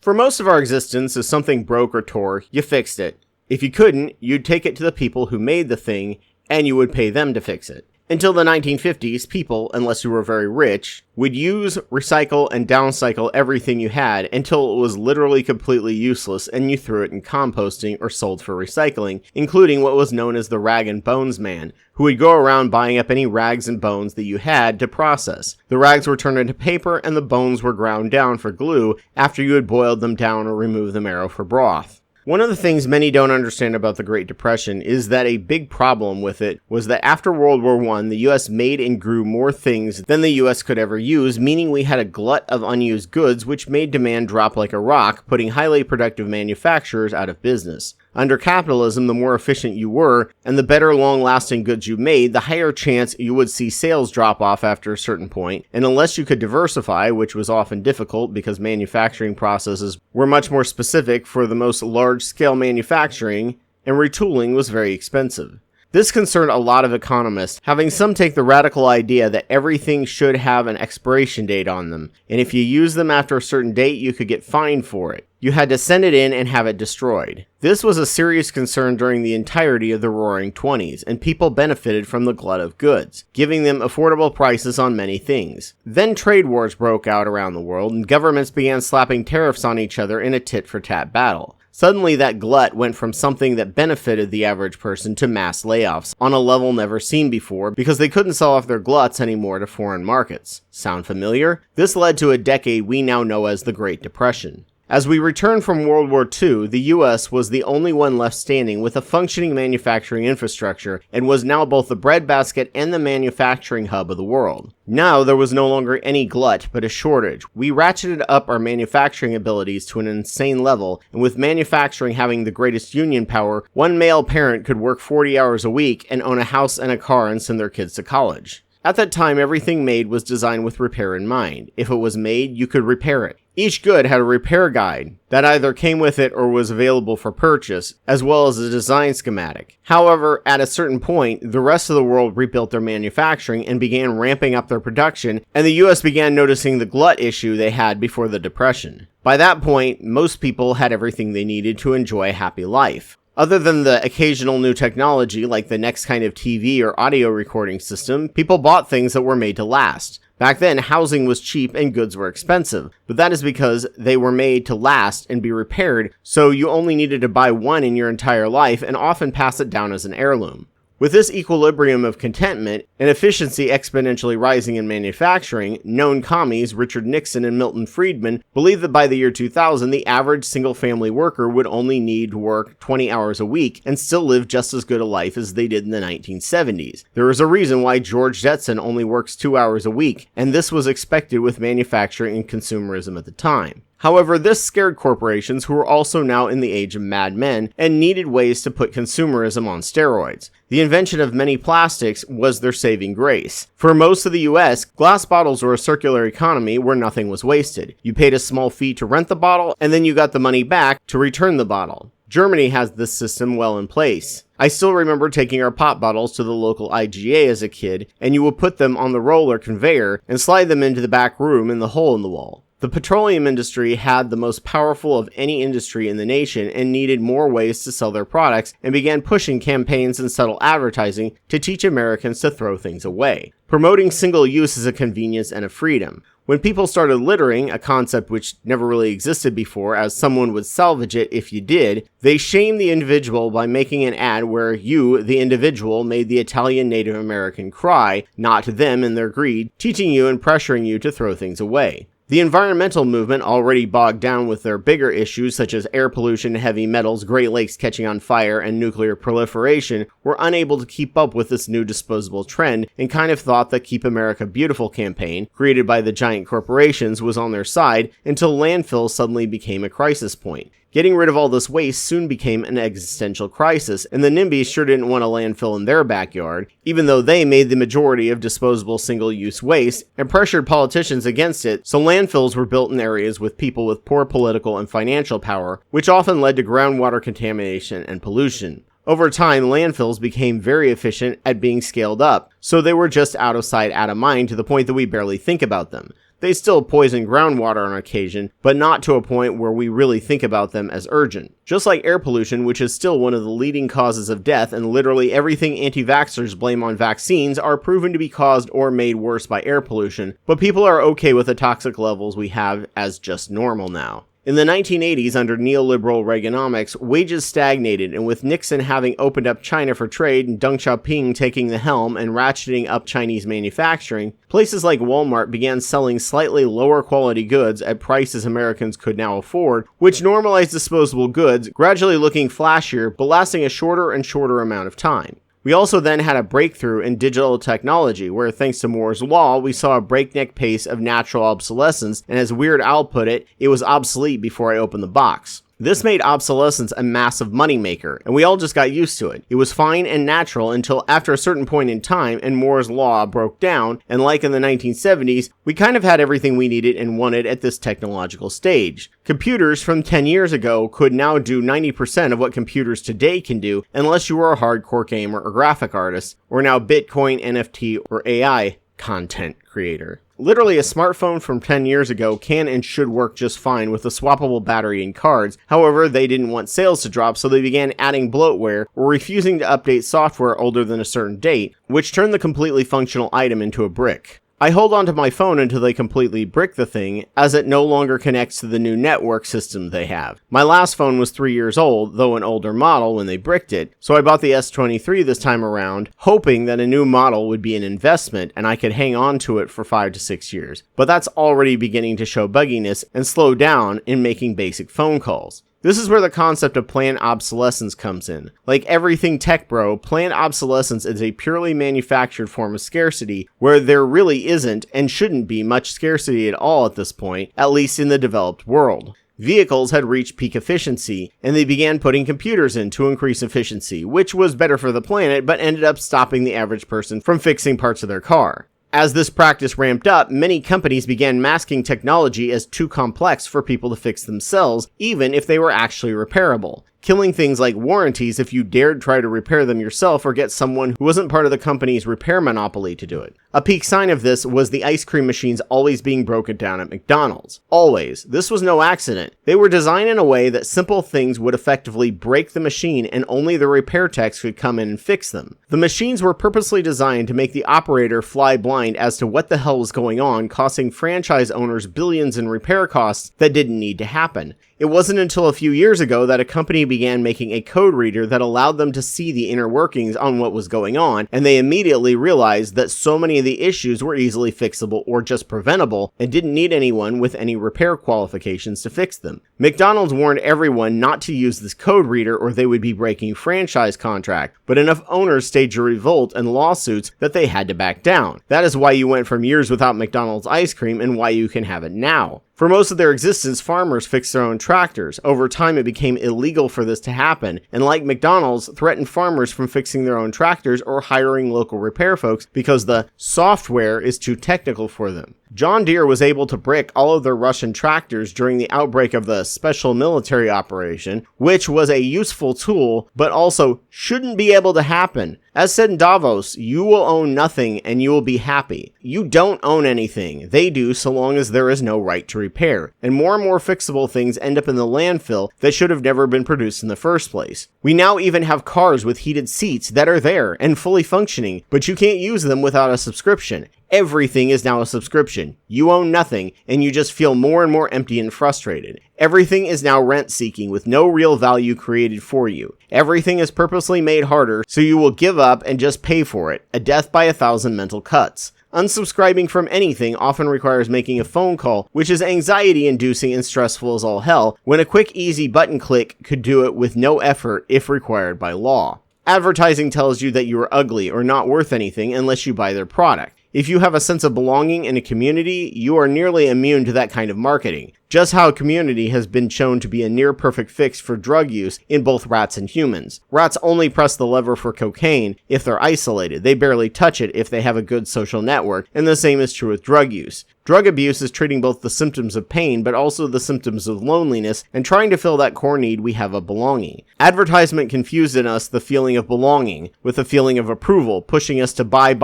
For most of our existence, if something broke or tore, you fixed it. If you couldn't, you'd take it to the people who made the thing, and you would pay them to fix it. Until the 1950s, people, unless you were very rich, would use, recycle, and downcycle everything you had until it was literally completely useless and you threw it in composting or sold for recycling, including what was known as the rag and bones man, who would go around buying up any rags and bones that you had to process. The rags were turned into paper and the bones were ground down for glue after you had boiled them down or removed the marrow for broth. One of the things many don't understand about the Great Depression is that a big problem with it was that after World War I, the US made and grew more things than the US could ever use, meaning we had a glut of unused goods which made demand drop like a rock, putting highly productive manufacturers out of business. Under capitalism, the more efficient you were, and the better long-lasting goods you made, the higher chance you would see sales drop off after a certain point, and unless you could diversify, which was often difficult because manufacturing processes were much more specific for the most large-scale manufacturing, and retooling was very expensive. This concerned a lot of economists, having some take the radical idea that everything should have an expiration date on them, and if you use them after a certain date, you could get fined for it. You had to send it in and have it destroyed. This was a serious concern during the entirety of the Roaring '20s, and people benefited from the glut of goods, giving them affordable prices on many things. Then trade wars broke out around the world, and governments began slapping tariffs on each other in a tit-for-tat battle. Suddenly, that glut went from something that benefited the average person to mass layoffs on a level never seen before because they couldn't sell off their gluts anymore to foreign markets. Sound familiar? This led to a decade we now know as the Great Depression. As we returned from World War II, the US was the only one left standing with a functioning manufacturing infrastructure and was now both the breadbasket and the manufacturing hub of the world. Now there was no longer any glut, but a shortage. We ratcheted up our manufacturing abilities to an insane level, and with manufacturing having the greatest union power, one male parent could work 40 hours a week and own a house and a car and send their kids to college. At that time, everything made was designed with repair in mind. If it was made, you could repair it. Each good had a repair guide that either came with it or was available for purchase, as well as a design schematic. However, at a certain point, the rest of the world rebuilt their manufacturing and began ramping up their production, and the US began noticing the glut issue they had before the Depression. By that point, most people had everything they needed to enjoy a happy life. Other than the occasional new technology like the next kind of TV or audio recording system, people bought things that were made to last. Back then, housing was cheap and goods were expensive, but that is because they were made to last and be repaired, so you only needed to buy one in your entire life and often pass it down as an heirloom. With this equilibrium of contentment and efficiency exponentially rising in manufacturing, known commies Richard Nixon and Milton Friedman believed that by the year 2000, the average single-family worker would only need to work 20 hours a week and still live just as good a life as they did in the 1970s. There is a reason why George Jetson only works 2 hours a week, and this was expected with manufacturing and consumerism at the time. However, this scared corporations who were also now in the age of Mad Men and needed ways to put consumerism on steroids. The invention of many plastics was their saving grace. For most of the US, glass bottles were a circular economy where nothing was wasted. You paid a small fee to rent the bottle, and then you got the money back to return the bottle. Germany has this system well in place. I still remember taking our pop bottles to the local IGA as a kid, and you would put them on the roller conveyor and slide them into the back room in the hole in the wall. The petroleum industry had the most powerful of any industry in the nation and needed more ways to sell their products and began pushing campaigns and subtle advertising to teach Americans to throw things away, promoting single use as a convenience and a freedom. When people started littering, a concept which never really existed before, as someone would salvage it if you did, they shamed the individual by making an ad where you, the individual, made the Italian Native American cry, not them in their greed, teaching you and pressuring you to throw things away. The environmental movement, already bogged down with their bigger issues such as air pollution, heavy metals, Great Lakes catching on fire, and nuclear proliferation, were unable to keep up with this new disposable trend and kind of thought that Keep America Beautiful campaign, created by the giant corporations, was on their side until landfills suddenly became a crisis point. Getting rid of all this waste soon became an existential crisis, and the NIMBYs sure didn't want a landfill in their backyard, even though they made the majority of disposable single-use waste and pressured politicians against it, so landfills were built in areas with people with poor political and financial power, which often led to groundwater contamination and pollution. Over time, landfills became very efficient at being scaled up, so they were just out of sight, out of mind to the point that we barely think about them. They still poison groundwater on occasion, but not to a point where we really think about them as urgent. Just like air pollution, which is still one of the leading causes of death, and literally everything anti-vaxxers blame on vaccines are proven to be caused or made worse by air pollution, but people are okay with the toxic levels we have as just normal now. In the 1980s, under neoliberal Reaganomics, wages stagnated, and with Nixon having opened up China for trade and Deng Xiaoping taking the helm and ratcheting up Chinese manufacturing, places like Walmart began selling slightly lower quality goods at prices Americans could now afford, which normalized disposable goods, gradually looking flashier but lasting a shorter and shorter amount of time. We also then had a breakthrough in digital technology, where thanks to Moore's Law, we saw a breakneck pace of natural obsolescence, and as Weird Al put it, it was obsolete before I opened the box. This made obsolescence a massive moneymaker, and we all just got used to it. It was fine and natural until after a certain point in time and Moore's Law broke down, and like in the 1970s, we kind of had everything we needed and wanted at this technological stage. Computers from 10 years ago could now do 90% of what computers today can do, unless you were a hardcore gamer or graphic artist, or now Bitcoin, NFT, or AI content creator. Literally, a smartphone from 10 years ago can and should work just fine with a swappable battery and cards. However, they didn't want sales to drop, so they began adding bloatware or refusing to update software older than a certain date, which turned the completely functional item into a brick. I hold onto my phone until they completely brick the thing, as it no longer connects to the new network system they have. My last phone was 3 years old, though an older model when they bricked it, so I bought the S23 this time around, hoping that a new model would be an investment and I could hang on to it for 5 to 6 years. But that's already beginning to show bugginess and slow down in making basic phone calls. This is where the concept of planned obsolescence comes in. Like everything tech bro, planned obsolescence is a purely manufactured form of scarcity where there really isn't and shouldn't be much scarcity at all at this point, at least in the developed world. Vehicles had reached peak efficiency, and they began putting computers in to increase efficiency, which was better for the planet but ended up stopping the average person from fixing parts of their car. As this practice ramped up, many companies began masking technology as too complex for people to fix themselves, even if they were actually repairable, killing things like warranties if you dared try to repair them yourself or get someone who wasn't part of the company's repair monopoly to do it. A peak sign of this was the ice cream machines always being broken down at McDonald's. Always. This was no accident. They were designed in a way that simple things would effectively break the machine and only the repair techs could come in and fix them. The machines were purposely designed to make the operator fly blind as to what the hell was going on, costing franchise owners billions in repair costs that didn't need to happen. It wasn't until a few years ago that a company began making a code reader that allowed them to see the inner workings on what was going on, and they immediately realized that so many of the issues were easily fixable or just preventable and didn't need anyone with any repair qualifications to fix them. McDonald's warned everyone not to use this code reader or they would be breaking franchise contract, but enough owners staged a revolt and lawsuits that they had to back down. That is why you went from years without McDonald's ice cream and why you can have it now. For most of their existence, farmers fixed their own tractors. Over time, it became illegal for this to happen, and like McDonald's, threatened farmers from fixing their own tractors or hiring local repair folks because the software is too technical for them. John Deere was able to brick all of their Russian tractors during the outbreak of the special military operation, which was a useful tool, but also shouldn't be able to happen. As said in Davos, you will own nothing and you will be happy. You don't own anything. They do, so long as there is no right to repair. And more fixable things end up in the landfill that should have never been produced in the first place. We now even have cars with heated seats that are there and fully functioning, but you can't use them without a subscription. Everything is now a subscription. You own nothing, and you just feel more and more empty and frustrated. Everything is now rent-seeking with no real value created for you. Everything is purposely made harder, so you will give up and just pay for it. A death by 1,000 mental cuts. Unsubscribing from anything often requires making a phone call, which is anxiety-inducing and stressful as all hell, when a quick, easy button click could do it with no effort if required by law. Advertising tells you that you are ugly or not worth anything unless you buy their product. If you have a sense of belonging in a community, you are nearly immune to that kind of marketing. Just how Community has been shown to be a near-perfect fix for drug use in both rats and humans. Rats only press the lever for cocaine if they're isolated. They barely touch it if they have a good social network, and the same is true with drug use. Drug abuse is treating both the symptoms of pain, but also the symptoms of loneliness, and trying to fill that core need we have of belonging. Advertisement confused in us the feeling of belonging with the feeling of approval, pushing us to buy,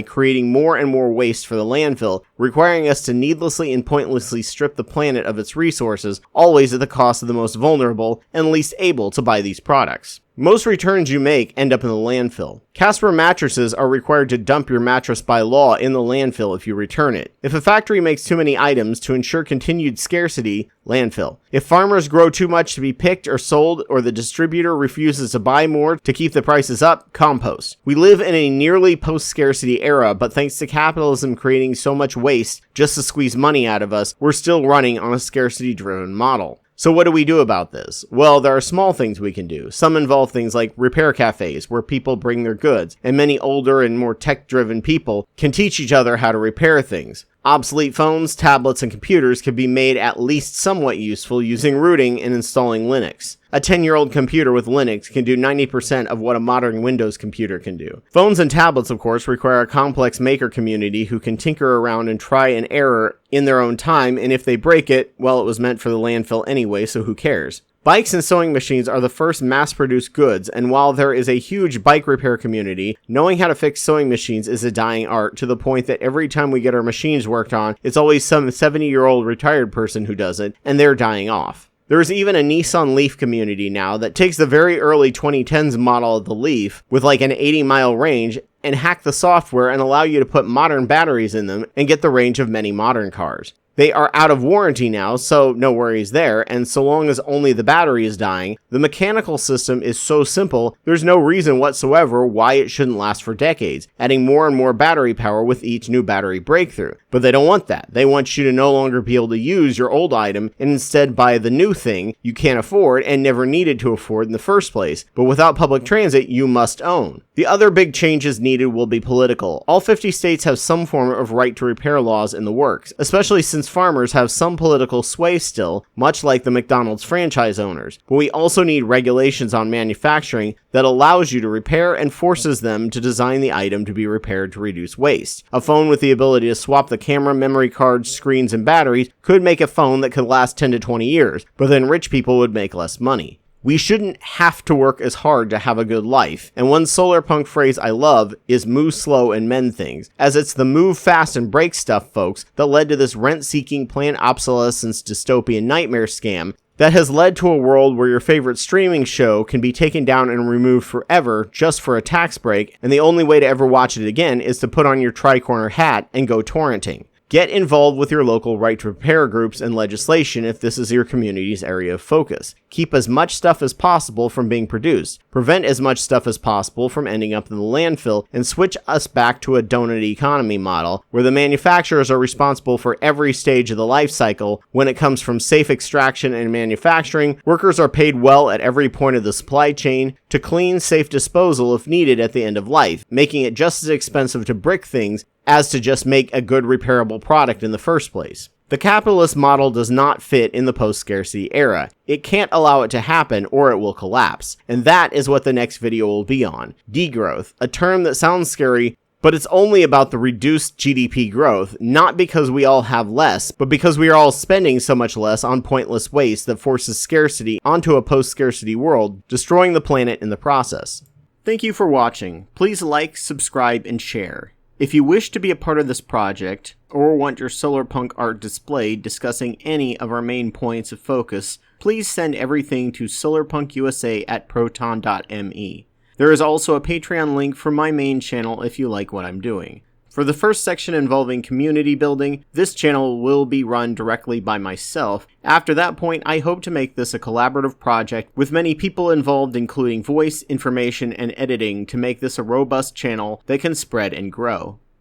creating more and more waste for the landfill, requiring us to needlessly and pointlessly strip the planet of its resources, always at the cost of the most vulnerable and least able to buy these products. Most returns you make end up in the landfill. Casper mattresses are required to dump your mattress by law in the landfill if you return it. If a factory makes too many items to ensure continued scarcity, landfill. If farmers grow too much to be picked or sold, or the distributor refuses to buy more to keep the prices up, compost. We live in a nearly post-scarcity era, but thanks to capitalism creating so much waste just to squeeze money out of us, we're still running on a scarcity-driven model. So what do we do about this? Well, there are small things we can do. Some involve things like repair cafes, where people bring their goods, and many older and more tech-driven people can teach each other how to repair things. Obsolete phones, tablets, and computers can be made at least somewhat useful using rooting and installing Linux. A 10-year-old computer with Linux can do 90% of what a modern Windows computer can do. Phones and tablets, of course, require a complex maker community who can tinker around and try and error in their own time, and if they break it, well, it was meant for the landfill anyway, so who cares? Bikes and sewing machines are the first mass-produced goods, and while there is a huge bike repair community, knowing how to fix sewing machines is a dying art, to the point that every time we get our machines worked on, it's always some 70-year-old retired person who does it, and they're dying off. There is even a Nissan Leaf community now that takes the very early 2010s model of the Leaf, with like an 80-mile range, and hack the software and allow you to put modern batteries in them and get the range of many modern cars. They are out of warranty now, so no worries there, and so long as only the battery is dying, the mechanical system is so simple, there's no reason whatsoever why it shouldn't last for decades, adding more and more battery power with each new battery breakthrough. But they don't want that. They want you to no longer be able to use your old item and instead buy the new thing you can't afford and never needed to afford in the first place, but without public transit you must own. The other big changes needed will be political. All 50 states have some form of right to repair laws in the works, especially since farmers have some political sway still, much like the McDonald's franchise owners. But we also need regulations on manufacturing that allows you to repair and forces them to design the item to be repaired to reduce waste. A phone with the ability to swap the camera, memory cards, screens, and batteries could make a phone that could last 10 to 20 years, but then rich people would make less money. We shouldn't have to work as hard to have a good life, and one Solarpunk phrase I love is move slow and mend things, as it's the move fast and break stuff folks that led to this rent-seeking planned obsolescence dystopian nightmare scam that has led to a world where your favorite streaming show can be taken down and removed forever just for a tax break, and the only way to ever watch it again is to put on your tri-corner hat and go torrenting. Get involved with your local right to repair groups and legislation if this is your community's area of focus. Keep as much stuff as possible from being produced. Prevent as much stuff as possible from ending up in the landfill, and switch us back to a donut economy model where the manufacturers are responsible for every stage of the life cycle. When it comes from safe extraction and manufacturing, workers are paid well at every point of the supply chain, to clean, safe disposal if needed at the end of life, making it just as expensive to brick things as to just make a good repairable product in the first place. The capitalist model does not fit in the post-scarcity era. It can't allow it to happen or it will collapse. And that is what the next video will be on. Degrowth, a term that sounds scary, but it's only about the reduced GDP growth, not because we all have less, but because we are all spending so much less on pointless waste that forces scarcity onto a post-scarcity world, destroying the planet in the process. Thank you for watching. Please like, subscribe, and share. If you wish to be a part of this project, or want your Solarpunk art displayed discussing any of our main points of focus, please send everything to solarpunkusa@proton.me. There is also a Patreon link for my main channel if you like what I'm doing. For the first section involving community building, this channel will be run directly by myself. After that point, I hope to make this a collaborative project with many people involved, including voice, information, and editing, to make this a robust channel that can spread and grow.